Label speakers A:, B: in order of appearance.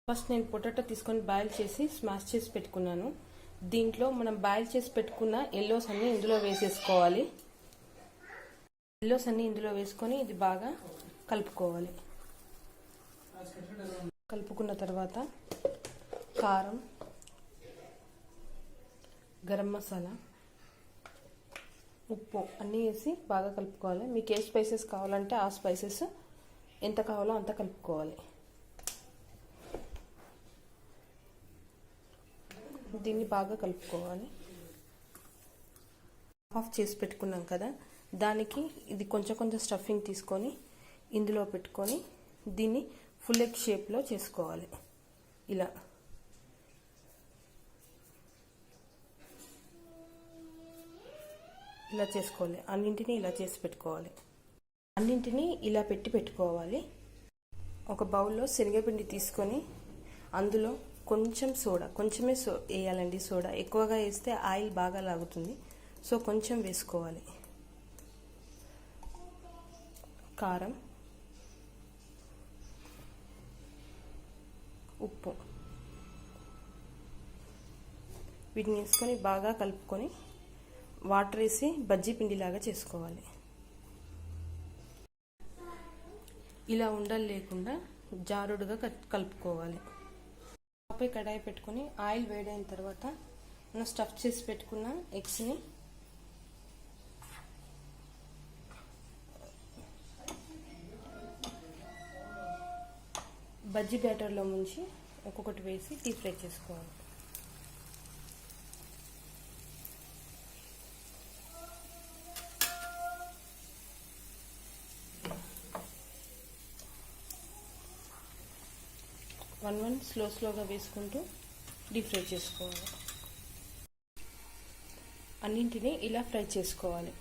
A: First నేను potato తీసుకొని boil చేసి స్మాష్ చేసి పెట్టుకున్నాను. దీంట్లో మనం బాయిల్ చేసి పెట్టుకున్న ఎల్లోస్ అన్ని ఇందులో వేసేసుకోవాలి. ఎల్లోస్ అన్ని ఇందులో వేసుకొని ఇది బాగా కలుపుకోవాలి. కలుపుకున్న తర్వాత కారం, గరం మసాలా, ఉప్పు అన్నీ వేసి బాగా కలుపుకోవాలి. మీకు ఏ స్పైసెస్ కావాలంటే ఆ స్పైసెస్ ఎంత కావాలో అంత కలుపుకోవాలి. దీన్ని బాగా కలుపుకోవాలి. ఆఫ్ చేసి పెట్టుకున్నాం కదా, దానికి ఇది కొంచెం కొంచెం స్టఫింగ్ తీసుకొని ఇందులో పెట్టుకొని దీన్ని ఫుల్ ఎగ్ షేప్లో చేసుకోవాలి. ఇలా చేసుకోవాలి. అన్నింటినీ ఇలా చేసి పెట్టుకోవాలి. అన్నింటినీ ఇలా పెట్టుకోవాలి. ఒక బౌల్లో శనగపిండి తీసుకొని అందులో కొంచెం సోడా, కొంచెమే వేయాలండి. సోడా ఎక్కువగా వేస్తే ఆయిల్ బాగా లాగుతుంది, సో కొంచెం వేసుకోవాలి. కారం, ఉప్పు వీటిని వేసుకొని బాగా కలుపుకొని వాటర్ వేసి బజ్జీ పిండిలాగా చేసుకోవాలి. ఇలా ఉండలు లేకుండా జారుడుగా కలుపుకోవాలి. ఆపై కడాయి పెట్టుకొని ఆయిల్ వేడైన తర్వాత మనం స్టఫ్ చేసి పెట్టుకున్న ఎగ్స్ని బజ్జీ బ్యాటర్లో ముంచి ఒక్కొక్కటి వేసి డీప్ ఫ్రై చేసుకోవాలి. వన్ స్లోగా వేసుకుంటూ డీప్ ఫ్రై చేసుకోవాలి. అన్నింటినీ ఇలా ఫ్రై చేసుకోవాలి.